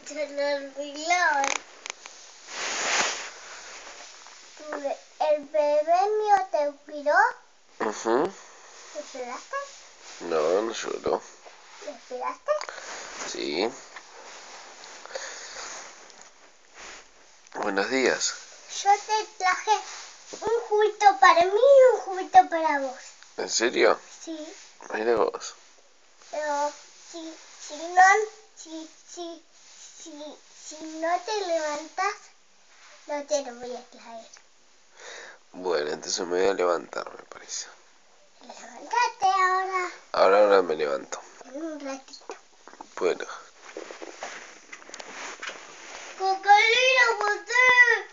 Se lo olvidó. ¿El bebé mío te cuidó? Ujú. ¿Le esperaste? No, no lloró. ¿Le esperaste? Sí. Buenos días. Yo te traje un juguito para mí y un juguito para vos. ¿En serio? Sí. Mira vos. Pero si no te levantas, no te lo voy a traer. Bueno, entonces me voy a levantar, me parece. Levántate ahora. Ahora me levanto. En un ratito. Bueno. ¡Cocodrilo, José!